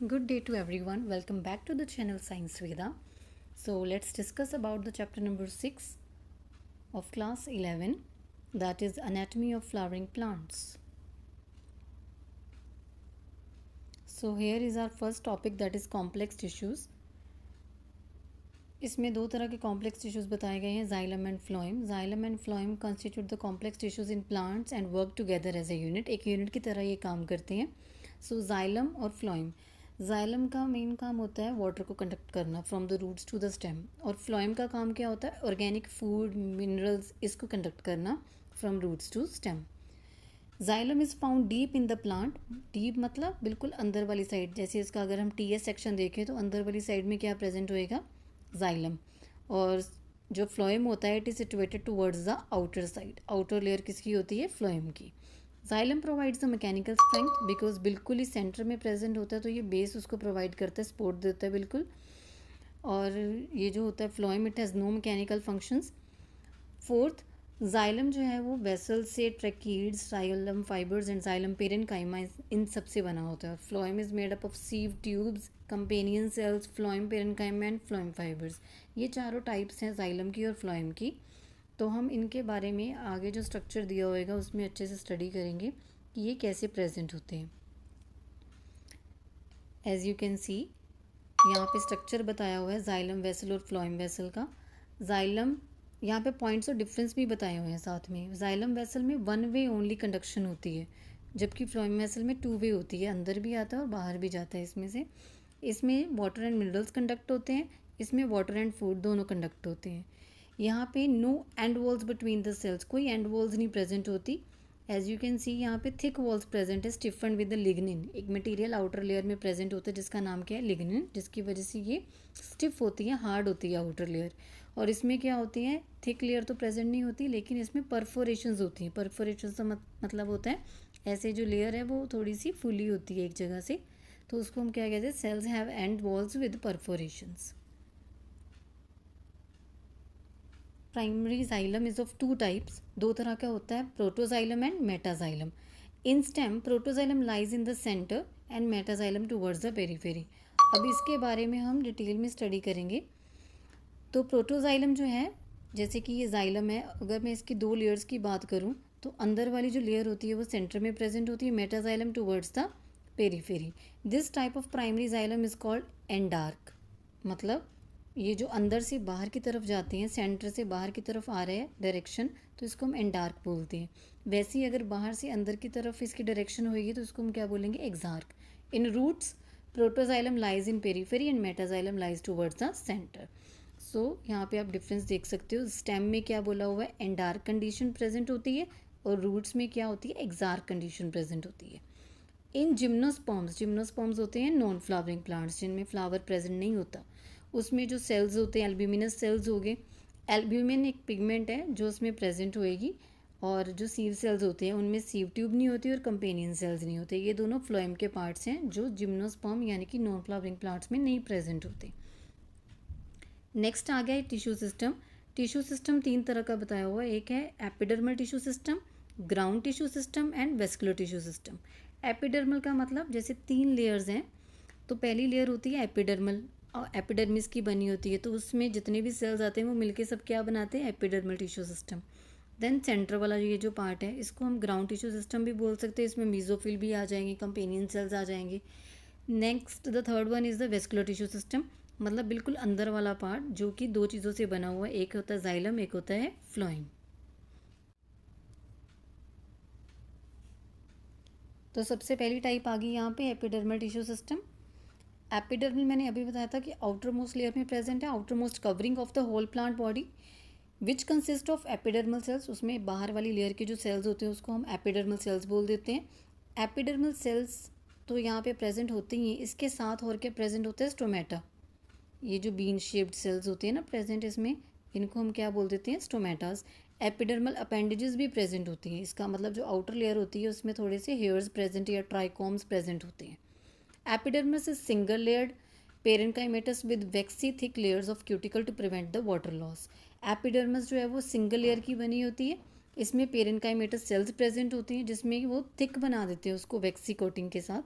Good day to everyone. Welcome back to the channel Science Veda. So let's discuss about the chapter number 6 of class 11, that is anatomy of flowering plants. So here is our first topic, that is complex tissues. इसमें दो तरह के complex tissues बताए गए हैं, xylem and phloem. Xylem and phloem constitute the complex tissues in plants and work together as a unit. एक unit की तरह ये काम करते हैं. सो जाइलम और फ्लोएम. जाइलम का मेन काम होता है वाटर को कंडक्ट करना from the roots to the stem, और फ्लोएम का काम क्या होता है, ऑर्गेनिक फूड मिनरल्स इसको कंडक्ट करना from roots to stem. Xylem is found deep in the plant. Deep मतलब बिल्कुल अंदर वाली साइड. जैसे इसका अगर हम टी एस सेक्शन देखें तो अंदर वाली साइड में क्या प्रेजेंट होएगा, जाइलम. और जो फ्लोएम होता है it is situated towards the outer side. Outer layer किसकी होती है, फ्लोएम की. Xylem provides the mechanical strength because बिल्कुल ही सेंटर में प्रेजेंट होता है, तो ये बेस उसको प्रोवाइड करता है, सपोर्ट देता है बिल्कुल. और ये जो होता है phloem, it has no mechanical functions. Fourth, xylem जो है वो वेसल से tracheids, xylem fibres and xylem parenchyma इन सब से बना होता है. Phloem is made up of sieve tubes, companion cells, phloem parenchyma and phloem fibres. ये चारों टाइप्स हैं जाइलम की और फ्लोएम की. तो हम इनके बारे में आगे जो स्ट्रक्चर दिया होएगा उसमें अच्छे से स्टडी करेंगे कि ये कैसे प्रेजेंट होते हैं. एज यू कैन सी यहाँ पे स्ट्रक्चर बताया हुआ है जाइलम वेसल और फ्लोएम वेसल का. जाइलम, यहाँ पे पॉइंट्स और डिफरेंस भी बताए हुए हैं साथ में. जाइलम वेसल में वन वे ओनली कंडक्शन होती है, जबकि फ्लोएम वेसल में टू वे होती है, अंदर भी आता है और बाहर भी जाता है इसमें से. इसमें वाटर एंड मिनरल्स कंडक्ट होते हैं, इसमें वाटर एंड फूड दोनों कंडक्ट होते हैं. यहाँ पे no end walls between the cells, कोई एंड वॉल्स नहीं प्रेजेंट होती. एज यू कैन सी यहाँ पे थिक वॉल्स प्रेजेंट है, स्टिफन्ड विद द लिग्निन. एक मटेरियल आउटर लेयर में प्रेजेंट होता है जिसका नाम क्या है, लिग्निन, जिसकी वजह से ये स्टिफ होती है, हार्ड होती है आउटर लेयर. और इसमें क्या होती है, थिक लेयर तो प्रेजेंट नहीं होती, लेकिन इसमें परफोरेशंस होती हैं. परफोरेशन का मतलब होता है ऐसे जो लेयर है वो थोड़ी सी फुली होती है एक जगह से, तो उसको हम क्या कहते हैं, cells have end walls with perforations. Primary xylem is of two types. दो तरह का होता है, protoxylem and metaxylem. In stem protoxylem lies in the centre and metaxylem towards the periphery. अब इसके बारे में हम डिटेल में स्टडी करेंगे. तो प्रोटोजाइलम जो है, जैसे कि ये जाइलम है, अगर मैं इसकी दो लेयर्स की बात करूँ तो अंदर वाली जो लेयर होती है वो सेंटर में प्रेजेंट होती है, metaxylem towards the periphery. This type of primary xylem is called एंडार्क. मतलब ये जो अंदर से बाहर की तरफ जाते हैं, सेंटर से बाहर की तरफ आ रहे हैं डायरेक्शन, तो इसको हम एंडार्क बोलते हैं. वैसे ही अगर बाहर से अंदर की तरफ इसकी डायरेक्शन होगी तो इसको हम क्या बोलेंगे, exarch. In roots protoxylem lies in periphery and metaxylem lies towards the centre. So यहाँ पे आप डिफरेंस देख सकते हो. स्टेम में क्या बोला हुआ है, एंडार्क कंडीशन प्रेजेंट होती है, और रूट्स में क्या होती है, एग्जार्क कंडीशन प्रेजेंट होती है. इन जिम्नोस्पर्म्स, जिम्नोस्पर्म्स होते हैं नॉन फ्लावरिंग प्लांट्स जिनमें फ्लावर प्रेजेंट नहीं होता. उसमें जो सेल्स होते हैं एल्ब्यूमिनस सेल्स हो गए. एल्ब्यूमिन एक पिगमेंट है जो उसमें प्रेजेंट होएगी, और जो सीव सेल्स होते हैं उनमें सीव ट्यूब नहीं होती और कंपेनियन सेल्स नहीं होते. ये दोनों फ्लोएम के पार्ट्स हैं जो जिम्नोस्पर्म यानी कि नॉन फ्लावरिंग प्लांट्स में नहीं प्रेजेंट होते. नेक्स्ट आ गया है टिश्यू सिस्टम. टिश्यू सिस्टम तीन तरह का बताया हुआ है. एक है epidermal tissue system, ground tissue system and vascular tissue system. Epidermal का मतलब जैसे तीन लेयर्स हैं, तो पहली लेयर होती है एपिडर्मल, और एपिडर्मिस की बनी होती है, तो उसमें जितने भी सेल्स आते हैं वो मिलके सब क्या बनाते हैं, epidermal tissue system. Then centre वाला ये जो पार्ट है इसको हम ग्राउंड टिश्यू सिस्टम भी बोल सकते हैं. इसमें मीजोफिल भी आ जाएंगे, कंपेनियन सेल्स आ जाएंगे. Next the third one is the vascular tissue system, मतलब बिल्कुल अंदर वाला पार्ट जो कि दो चीज़ों से बना हुआ है, एक होता है जाइलम, एक होता है फ्लोएम. तो सबसे पहली टाइप आ गई यहाँ पे एपिडर्मल टिश्यू सिस्टम. एपिडर्मल मैंने अभी बताया था कि आउटर मोस्ट लेयर में प्रेजेंट है, outermost covering of the whole plant body which consist of epidermal cells. उसमें बाहर वाली लेयर के जो सेल्स होते हैं उसको हम एपिडर्मल सेल्स बोल देते हैं. एपिडर्मल सेल्स तो यहाँ पे प्रेजेंट होते ही हैं, इसके साथ और क्या प्रेजेंट होता है, स्टोमेटा. ये जो बीन शेप्ड सेल्स होती है ना प्रेजेंट इसमें, इनको हम क्या बोल देते हैं, स्टोमेटास. एपिडर्मल अपेंडेजेस भी प्रेजेंट होती हैं. इसका मतलब जो आउटर लेयर होती है उसमें थोड़े से हेयर्स प्रेजेंट या ट्राइकॉम्स प्रेजेंट होते हैं. Epidermis is single layered parenchymatous with waxy thick layers of cuticle to prevent the water loss. Epidermis जो है वो सिंगल लेयर की बनी होती है. इसमें पेरेन्काइमेटस सेल्स प्रेजेंट होती हैं जिसमें वो थिक बना देते हैं उसको वैक्सी कोटिंग के साथ.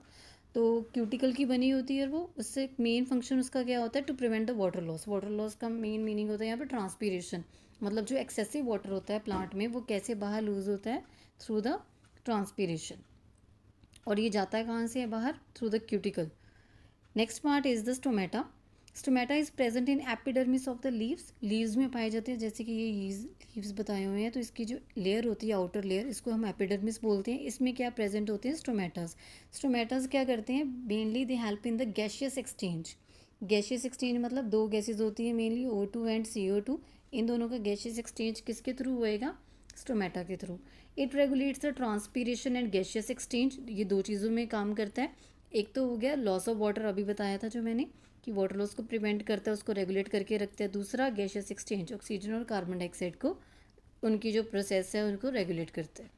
तो क्यूटिकल की बनी होती है वो, उससे मेन फंक्शन उसका क्या होता है, to prevent the water loss. Water loss का मेन मीनिंग होता है यहाँ पे ट्रांसपीरेशन, मतलब जो एक्सेसिव वाटर होता है प्लांट में वो कैसे बाहर लूज होता है, थ्रू द ट्रांसपीरेशन। और ये जाता है कहाँ से बाहर, through the cuticle. Next part is the stomata. Stomata is present in epidermis of the leaves. Leaves में पाए जाते हैं, जैसे कि ये लीव्स बताए हुए हैं, तो इसकी जो लेयर होती है आउटर लेयर, इसको हम एपिडर्मिस बोलते हैं। इसमें क्या प्रेजेंट होते हैं, स्टोमेटास। स्टोमेटास क्या करते हैं, mainly they help in the gaseous exchange. Gaseous exchange मतलब दो गैसेज होती है मेनली, O2 एंड CO2। इन दोनों का गैशियस एक्सचेंज किसके थ्रू होएगा, स्टोमेटा के through. It regulates the transpiration and gaseous exchange. ये दो चीज़ों में काम करता है। एक तो हो गया लॉस ऑफ वाटर, अभी बताया था जो मैंने, कि वाटर लॉस को प्रिवेंट करता है, उसको रेगुलेट करके रखता है। दूसरा गैशियस एक्सचेंज, ऑक्सीजन और कार्बन डाइऑक्साइड को, उनकी जो प्रोसेस है उनको रेगुलेट करता है।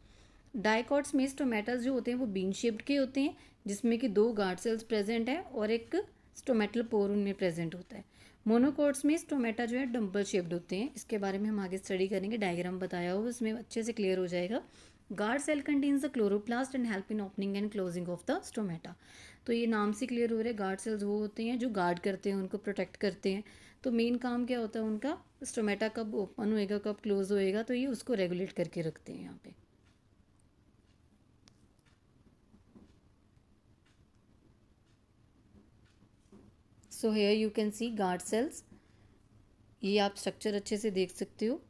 डाइकॉट्स में स्टोमेटास जो होते हैं वो बीन शेप्ड के होते हैं, जिसमें कि दो गार्ड सेल्स प्रेजेंट है और एक स्टोमेटल पोर उनमें प्रेजेंट होता है। मोनोकॉट्स में स्टोमेटा जो है डम्बल शेप्ड होते हैं। इसके बारे में हम आगे स्टडी करेंगे, डायग्राम बताया हो उसमें अच्छे से क्लियर हो जाएगा। Guard cell contains the chloroplast and help in opening and closing of the stomata. तो ये नाम से क्लियर हो रहा है, गार्ड सेल्स वो होते हैं जो गार्ड करते हैं, उनको प्रोटेक्ट करते हैं। तो मेन काम क्या होता है उनका, स्टोमेटा कब ओपन होएगा कब क्लोज होएगा, तो ये उसको रेगुलेट करके रखते हैं यहाँ पे। So here you can C guard cells, ये आप स्ट्रक्चर अच्छे से देख सकते हो।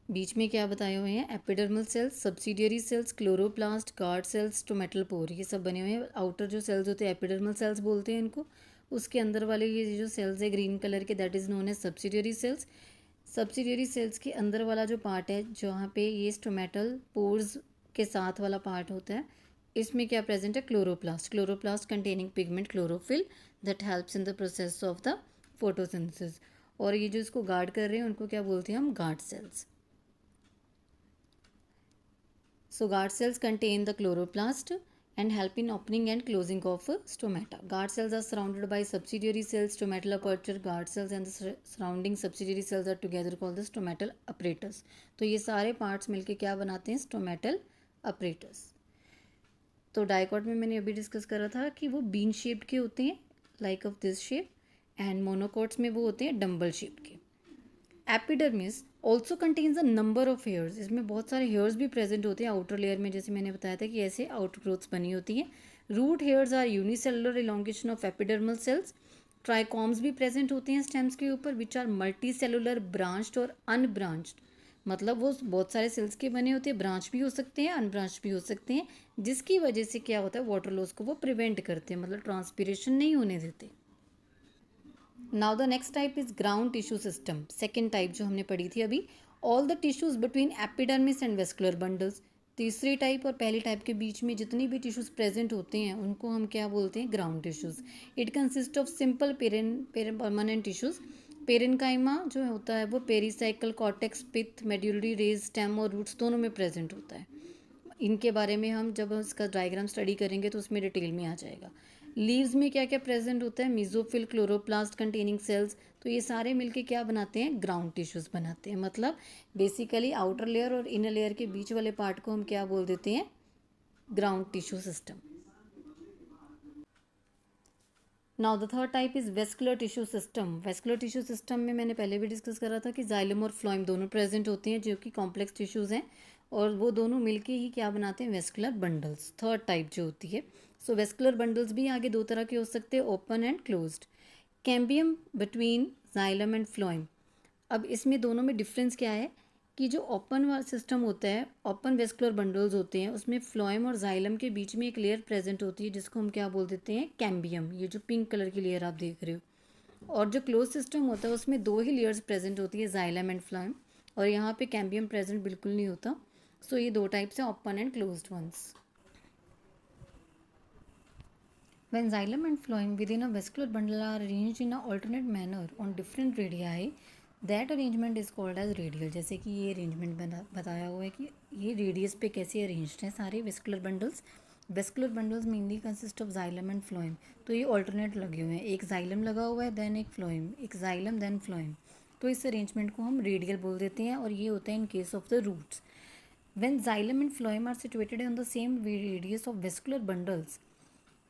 बीच में क्या बताए हुए हैं, epidermal cells, subsidiary cells, chloroplast, guard cells, stomatal pore, ये सब बने हुए हैं। आउटर जो सेल्स होते हैं एपिडर्मल सेल्स बोलते हैं इनको। उसके अंदर वाले ये जो सेल्स है ग्रीन कलर के, that is known as subsidiary cells. Subsidiary cells के अंदर वाला जो पार्ट है जहाँ पे ये स्टोमेटल पोर्स के साथ वाला पार्ट होता है, इसमें क्या प्रेजेंट है, chloroplast. Chloroplast containing pigment chlorophyll that helps in the process of the photosynthesis. और ये जो इसको गार्ड कर रहे हैं उनको क्या बोलते हैं हम, guard cells. So guard cells contain the chloroplast and help in opening and closing of stomata. Guard cells are surrounded by subsidiary cells, stomatal aperture. Guard cells and the surrounding subsidiary cells are together called the stomatal apparatus. तो ये सारे parts मिलके क्या बनाते हैं, stomatal apparatus. तो dicot में मैंने अभी डिस्कस करा था कि वो बीन शेप्ड के होते हैं, like of this shape, and monocots में वो होते हैं डम्बल शेप के। Epidermis also contains a number of hairs. इसमें बहुत सारे हेयर्स भी प्रेजेंट होते हैं आउटर लेयर में, जैसे मैंने बताया था कि ऐसे आउटर ग्रोथ्स बनी होती हैं। Root hairs are unicellular elongation of epidermal cells. Trichomes भी प्रेजेंट होते हैं स्टेम्स के ऊपर, which are multicellular, branched और अनब्रांच्ड। मतलब वो बहुत सारे सेल्स के बने होते हैं, ब्रांच भी हो सकते हैं अनब्रांच भी हो सकते हैं, जिसकी वजह से क्या होता है, वाटर लॉस को वो प्रिवेंट करते हैं, मतलब ट्रांसपीरेशन नहीं होने देते। Now the next type is ground tissue system, second type जो हमने पढ़ी थी अभी। All the tissues between epidermis and vascular bundles. तीसरी टाइप और पहली टाइप के बीच में जितनी भी टिश्यूज प्रेजेंट होते हैं उनको हम क्या बोलते हैं, ground tissues. It consist of simple permanent tissues. Parenchyma जो होता है वो पेरीसाइकल, कॉर्टेक्स, पिथ, मेड्यूलरी, रेज, स्टेम और रूट्स दोनों में प्रेजेंट होता है। इनके बारे में हम जब इसका डायग्राम स्टडी करेंगे तो उसमें डिटेल में आ जाएगा। लीव्स में क्या क्या प्रेजेंट होता है, मीजोफिल, क्लोरोप्लास्ट कंटेनिंग सेल्स। तो ये सारे मिलके क्या बनाते हैं, ग्राउंड टिश्यूज बनाते हैं। मतलब बेसिकली आउटर लेयर और इनर लेयर के बीच वाले पार्ट को हम क्या बोल देते हैं, ground tissue system. Now the third type is vascular tissue system. Vascular tissue system में मैंने पहले भी डिस्कस करा था कि जाइलम और फ्लोएम दोनों प्रेजेंट होते हैं, जो कि कॉम्प्लेक्स टिश्यूज हैं, और वो दोनों मिलके ही क्या बनाते हैं, वेस्कुलर बंडल्स, थर्ड टाइप जो होती है। सो वेस्कुलर बंडल्स भी आगे दो तरह के हो सकते हैं, open and closed. Cambium between xylem and phloem. अब इसमें दोनों में डिफरेंस क्या है कि जो ओपन सिस्टम होता है, ओपन वेस्कुलर बंडल्स होते हैं, उसमें फ्लोएम और जाइलम के बीच में एक लेयर प्रेजेंट होती है जिसको हम क्या बोल देते हैं, कैम्बियम। ये जो पिंक कलर की लेयर आप देख रहे हो। और जो क्लोज सिस्टम होता है उसमें दो ही लेयर्स प्रेजेंट होती है, जाइलम एंड फ्लोएम, और यहाँ पे कैम्बियम प्रेजेंट बिल्कुल नहीं होता। सो ये दो टाइप्स हैं, open and closed ones. When xylem and phloem within a vascular bundle are arranged in an alternate manner on different radii, that arrangement is called as radial। जैसे कि ये अरेंजमेंट बताया हुआ है कि ये रेडियस पे कैसे अरेंज्ड हैं सारे vascular bundles. Vascular bundles mainly consist of xylem and phloem. तो ये ऑल्टरनेट लगे हुए हैं, एक जाइलम लगा हुआ है देन एक फ्लोएम, एक जाइलम देन फ्लोएम। तो इस अरेंजमेंट को हम रेडियल बोल देते हैं, और ये होता है in case of the roots. When xylem and phloem are situated on the same radius of vascular bundles,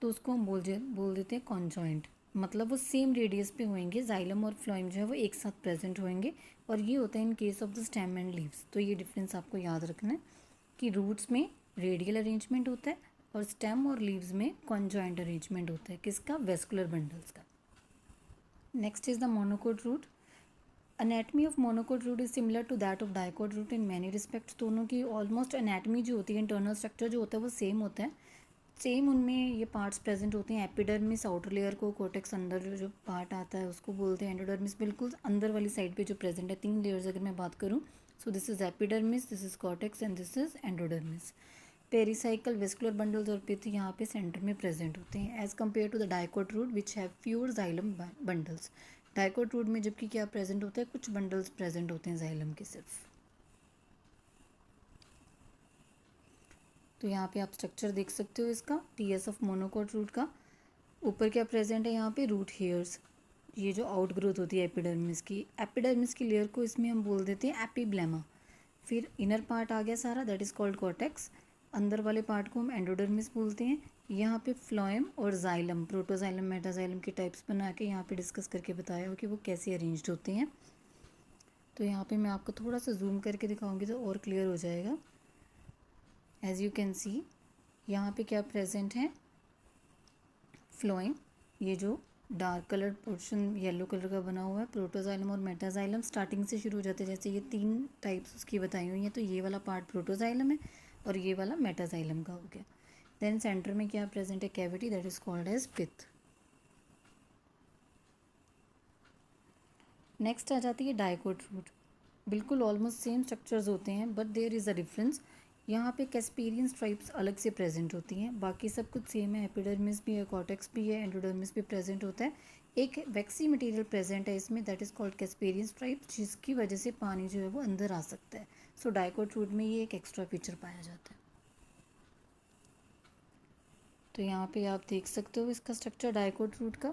तो उसको हम बोल देते हैं कॉन्जॉइंट, मतलब वो सेम रेडियस पे होंगे, जाइलम और फ्लोएम जो है वो एक साथ प्रेजेंट होंगे, और ये होता है in case of the stem and leaves. तो ये डिफरेंस आपको याद रखना है कि रूट्स में रेडियल अरेंजमेंट होता है और स्टेम और लीव्स में कॉन्जॉइंट अरेंजमेंट होता है, किसका, वेस्कुलर बंडल्स का। Next is the monocot root. Anatomy of monocot root is similar to that of dicot root in many respects. दोनों की ऑलमोस्ट अनेटमी जो होती है, इंटरनल स्ट्रक्चर जो होता है वो सेम होता है। सेम उनमें ये पार्ट्स प्रेजेंट होते हैं। एपिडर्मिस आउटर लेयर को, कोर्टेक्स अंदर जो पार्ट आता है उसको बोलते हैं एंडोडर्मिस, बिल्कुल अंदर वाली साइड पे जो प्रेजेंट है। 3 लेयर्स अगर मैं बात करूँ, so this is epidermis, this is cortex and this is endodermis. Pericycle vascular bundles और पिथ यहाँ पे सेंटर में प्रेजेंट होते हैं, as compare to the dicot root which have fewer xylem bundles. Dicot root में जबकि क्या प्रेजेंट होता है, कुछ बंडल्स प्रेजेंट होते हैं जाइलम के सिर्फ। तो यहाँ पे आप स्ट्रक्चर देख सकते हो इसका, टीएस ऑफ मोनोकोट रूट का। ऊपर क्या प्रेजेंट है यहाँ पे, रूट हेयर्स, ये जो आउट ग्रोथ होती है एपिडर्मिस की। एपिडर्मिस की लेयर को इसमें हम बोल देते हैं एपिब्लेमा। फिर इनर पार्ट आ गया सारा, दैट इज कॉल्ड कॉर्टेक्स। अंदर वाले पार्ट को हम एंडोडर्मिस बोलते हैं। यहाँ पे फ्लोएम और जाइलम, प्रोटोजाइलम मेटाजाइलम के टाइप्स बना के यहाँ पे डिस्कस करके बताया हो कि वो कैसे अरेंज्ड होते हैं। तो यहाँ पे मैं आपको थोड़ा सा जूम करके दिखाऊंगी तो और क्लियर हो जाएगा। एज यू कैन सी यहाँ पे क्या प्रेजेंट है, फ्लोएम, ये जो dark colour portion yellow colour का बना हुआ है, प्रोटोजाइलम और मेटाजाइलम स्टार्टिंग से शुरू हो जाते हैं। जैसे ये 3 टाइप्स उसकी बताई हुई हैं, तो ये वाला पार्ट प्रोटोजाइलम है और ये वाला मेटाजाइलम का हो गया। देन सेंटर में क्या प्रेजेंट है, cavity, that is called as pith. Next आ जाती है डाइकोट रूट। बिल्कुल ऑलमोस्ट सेम स्ट्रक्चर्स होते हैं, but there is a difference. यहाँ पे कैस्पेरियन स्ट्राइप्स अलग से प्रेजेंट होती हैं, बाकी सब कुछ सेम है। एपिडर्मिस भी है, कॉर्टेक्स भी है, एंडोडर्मिस भी प्रेजेंट होता है। एक वैक्सी मटेरियल प्रेजेंट है इसमें, that is called Casparian stripes, जिसकी वजह से पानी जो है वो अंदर आ सकता है। सो डाइकोट रूट में ये एक एक्स्ट्रा फीचर पाया जाता है। तो यहाँ पे आप देख सकते हो इसका स्ट्रक्चर डाइकोट रूट का।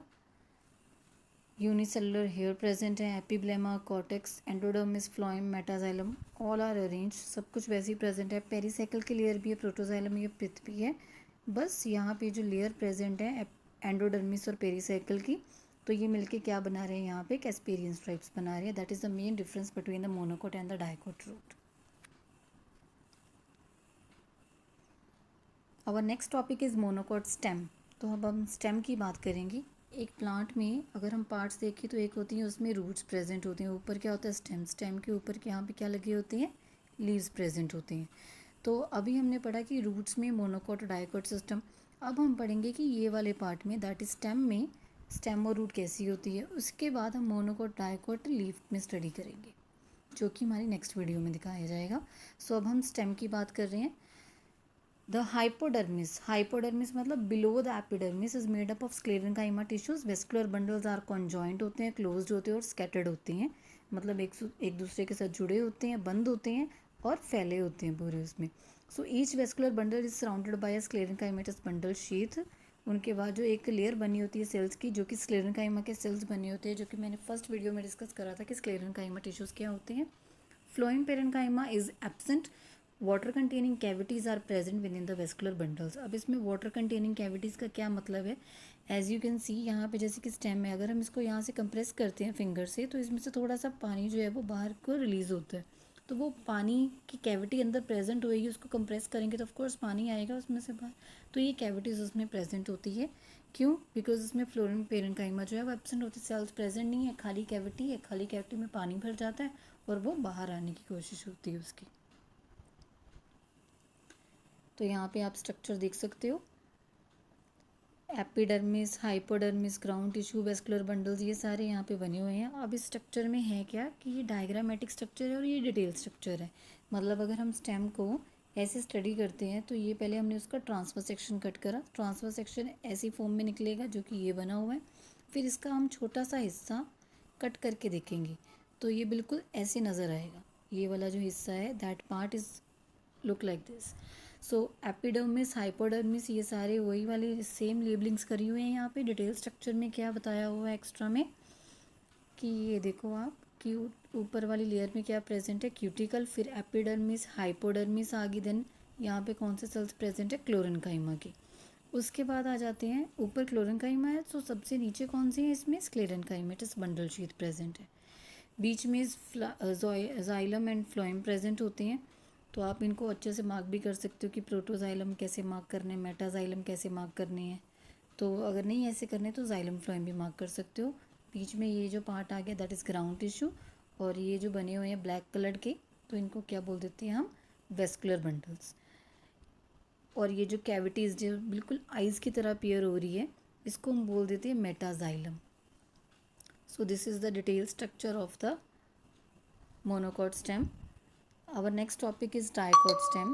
यूनिसेलुलर हेयर प्रेजेंट है, epiblema, cortex, endodermis, phloem, metaxylem, all are arrange, सब कुछ वैसे ही प्रेजेंट है। पेरिसाइकिल की लेयर भी है, प्रोटोजाइलम, ये पिथ भी है। बस यहाँ पे जो लेयर प्रेजेंट है एंडोडर्मिस और पेरिसाइकिल की, तो ये मिलके क्या बना रहे हैं, यहाँ पे कैस्पेरियन स्ट्राइप्स बना रहे हैं। That is the main difference between the monocot and the dicot root. Our next topic is monocot stem. तो अब हम स्टेम की बात करेंगे। एक प्लांट में अगर हम पार्ट्स देखें तो एक होती है उसमें रूट्स प्रेजेंट होते हैं, ऊपर क्या होता है, स्टेम। स्टेम के ऊपर यहाँ पे क्या लगी होती हैं, लीव्स प्रेजेंट होते हैं। तो अभी हमने पढ़ा कि रूट्स में मोनोकोट और डाइकोट सिस्टम। अब हम पढ़ेंगे कि ये वाले पार्ट में, दैट इज स्टेम में, स्टेम और रूट कैसी होती है। उसके बाद हम मोनोकोट डाइकोट लीफ में स्टडी करेंगे, जो कि हमारी नेक्स्ट वीडियो में दिखाया जाएगा। सो अब हम स्टेम की बात कर रहे हैं। The hypodermis मतलब below the epidermis is made up of sclerenchyma tissues. Vascular bundles are conjoined होते हैं, closed होते हैं और scattered होते हैं, मतलब एक दूसरे के साथ जुड़े होते हैं, बंद होते हैं और फैले होते हैं पूरे उसमें। So each vascular bundle is surrounded by a sclerenchymatous bundle sheath. उनके बाद जो एक लेयर बनी होती है सेल्स की, जो कि स्क्लेरेनकाइमा के सेल्स बने होते हैं, जो कि मैंने फर्स्ट वीडियो में डिस्कस करा था कि स्क्लेरेनकाइमा टिश्यूज़ क्या होते हैं। Phloem parenchyma is absent. Water containing cavities are present within the vascular bundles. अब इसमें वाटर कंटेनिंग कैविटीज़ का क्या मतलब है, एज यू कैन सी यहाँ पे जैसे कि स्टेम है, अगर हम इसको यहाँ से कंप्रेस करते हैं फिंगर से, तो इसमें से थोड़ा सा पानी जो है वो बाहर को रिलीज़ होता है। तो वो पानी की कैविटी अंदर प्रेजेंट होएगी, उसको कंप्रेस करेंगे तो ऑफकोर्स पानी आएगा उसमें से बाहर। तो ये कैविटीज़ उसमें प्रेजेंट होती है। क्यों? बिकॉज इसमें फ्लोएम पेरेन्काइमा जो है वो एब्सेंट होती है, सेल्स प्रेजेंट नहीं है, खाली कैविटी है, खाली कैविटी में पानी भर जाता है और वो बाहर आने की कोशिश होती है उसकी। तो यहाँ पे आप स्ट्रक्चर देख सकते हो, epidermis, hypodermis, ground tissue, vascular bundles, ये सारे यहाँ पे बने हुए हैं। अब इस स्ट्रक्चर में है क्या कि ये डायग्रामेटिक स्ट्रक्चर है और ये डिटेल स्ट्रक्चर है। मतलब अगर हम स्टेम को ऐसे स्टडी करते हैं तो ये पहले हमने उसका ट्रांसफर सेक्शन कट करा, ट्रांसफर सेक्शन ऐसी फॉर्म में निकलेगा जो कि ये बना हुआ है। फिर इसका हम छोटा सा हिस्सा कट करके देखेंगे तो ये बिल्कुल ऐसे नज़र आएगा। ये वाला जो हिस्सा है, that part is look like this. So epidermis, hypodermis, ये सारे वही वाली सेम लेबलिंग्स करी हुई हैं। यहाँ पे डिटेल स्ट्रक्चर में क्या बताया हुआ है एक्स्ट्रा में कि ये देखो आप, ऊपर वाली लेयर में क्या प्रेजेंट है, क्यूटिकल, फिर एपिडर्मिस, हाइपोडर्मिस आ गई, देन यहाँ पे कौन से सेल्स प्रेजेंट है, क्लोरेनकाइमा की। उसके बाद आ जाते हैं, ऊपर क्लोरेनकाइमा है तो सबसे नीचे कौन सी है, इसमें स्क्लेरेनकाइमेटस बंडल शीथ प्रेजेंट है। बीच में जाइलम एंड फ्लोएम प्रेजेंट होते हैं। तो आप इनको अच्छे से मार्क भी कर सकते हो कि प्रोटोजाइलम कैसे मार्क करने हैं, मेटाजाइलम कैसे मार्क करने हैं। तो अगर नहीं ऐसे करने तो जाइलम फ्लोएम भी मार्क कर सकते हो। बीच में ये जो पार्ट आ गया दैट इज़ ग्राउंड टिश्यू, और ये जो बने हुए हैं ब्लैक कलर के, तो इनको क्या बोल देते हैं हम, वेस्कुलर बंडल्स। और ये जो कैविटीज़ जो बिल्कुल आइज़ की तरह अपीयर हो रही है, इसको हम बोल देते हैं metaxylem. So this is the detailed structure of the monocot stem. Our next topic is dicot stem.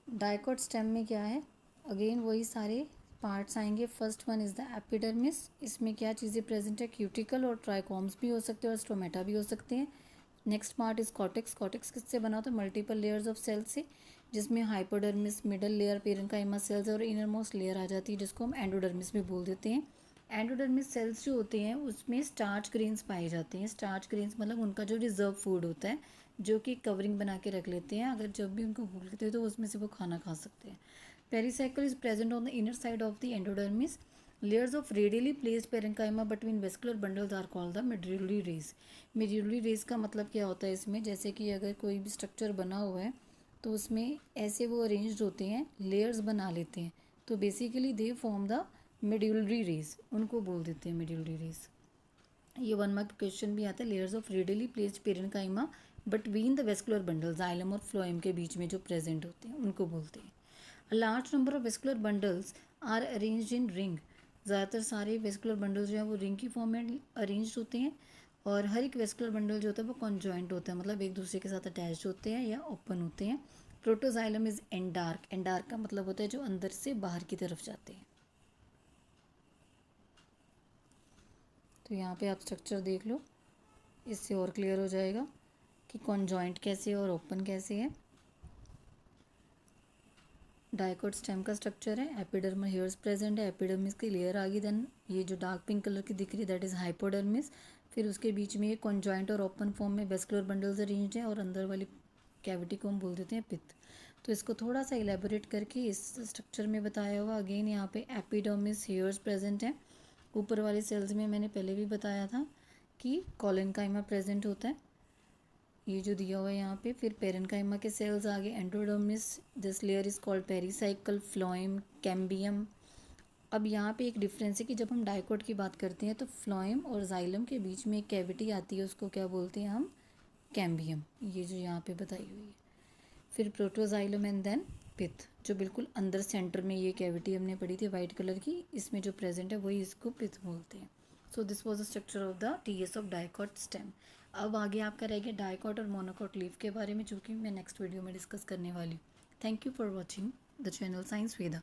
Dicot stem में क्या है, अगेन वही सारे पार्ट्स आएंगे। First one is the epidermis. इसमें क्या चीज़ें प्रेजेंट है, क्यूटिकल और ट्राइकॉम्स भी हो सकते हैं और स्टोमेटा भी हो सकते हैं। Next part is cortex. Cortex किससे बना होता है, मल्टीपल लेयर्स ऑफ सेल्स से, जिसमें hypodermis, middle layer parenchyma cells और इनर मोस्ट लेयर आ जाती है, जिसको हम एंडोडर्मिस भी बोल देते हैं। एंडोडर्मिस सेल्स जो होते हैं उसमें स्टार्च ग्रेन्स पाए जाते हैं। स्टार्च ग्रेन्स मतलब उनका जो रिजर्व फूड होता है, जो कि कवरिंग बना के रख लेते हैं, अगर जब भी उनको भूख लगती है तो उसमें से वो खाना खा सकते हैं। Pericycle is present on the inner side of the endodermis. Layers of radially placed parenchyma between vascular bundles are called the medullary rays. medullary rays का मतलब क्या होता है इसमें, जैसे कि अगर कोई भी स्ट्रक्चर बना हुआ है तो उसमें ऐसे वो अरेंज्ड होते हैं, लेयर्स बना लेते हैं, तो basically they form the medullary rays, उनको बोल देते हैं medullary rays। ये 1 मार्क क्वेश्चन भी आता है। Layers of radially placed parenchyma between the vascular bundle, xylem और फ्लोएम के बीच में जो प्रेजेंट होते हैं उनको बोलते हैं। A large number of vascular bundles are arranged in ring. ज़्यादातर सारे वेस्कुलर बंडल्स जो है वो रिंग की फॉर्म में अरेंज्ड होते हैं, और हर एक वेस्कुलर बंडल जो होता है वो कॉन्जॉइंट होता है, मतलब एक दूसरे के साथ अटैच होते हैं या ओपन होते हैं। Protoxylem is एंडार्क। एंडार्क का मतलब होता है जो अंदर से बाहर की तरफ जाते हैं। तो यहाँ पे आप स्ट्रक्चर देख लो, इससे और क्लियर हो जाएगा कि कॉन्जॉइंट कैसे है और ओपन कैसे है। डाइकोट स्टेम का स्ट्रक्चर है, एपिडर्मल हेयर्स प्रेजेंट है, एपिडर्मिस की लेयर आ गई, देन ये जो डार्क पिंक कलर की दिख रही है दैट इज़ हाइपोडर्मिस, फिर उसके बीच में ये कॉन्जॉइंट और ओपन फॉर्म में वेस्कुलर बंडल्स अरेंज्ड है, और अंदर वाली कैविटी को हम बोल देते हैं पित्त। तो इसको थोड़ा सा इलेबोरेट करके इस स्ट्रक्चर में बताया हुआ, अगेन यहाँ पे एपिडर्मिस हेयर्स प्रेजेंट है। ऊपर वाले सेल्स में मैंने पहले भी बताया था कि कोलेनकाइमा प्रेजेंट होता है, ये जो दिया हुआ है यहाँ पे। फिर पेरेन्काइमा के सेल्स आगे, endodermis, this layer is called pericycle, phloem, cambium. अब यहाँ पे एक डिफरेंस है कि जब हम डाइकोट की बात करते हैं तो फ्लोएम और जाइलम के बीच में एक कैविटी आती है, उसको क्या बोलते हैं हम, कैम्बियम, ये जो यहाँ पे बताई हुई है। फिर प्रोटोजाइलम एंड देन पिथ, जो बिल्कुल अंदर सेंटर में ये कैविटी हमने पढ़ी थी वाइट कलर की, इसमें जो प्रेजेंट है वही इसको पिथ बोलते हैं। So this was the structure of the TS of dicot stem. अब आगे आपका रह गया डाइकोट और मोनोकोट लीफ के बारे में, जो कि मैं नेक्स्ट वीडियो में डिस्कस करने वाली हूँ। Thank you for watching the channel science Veda.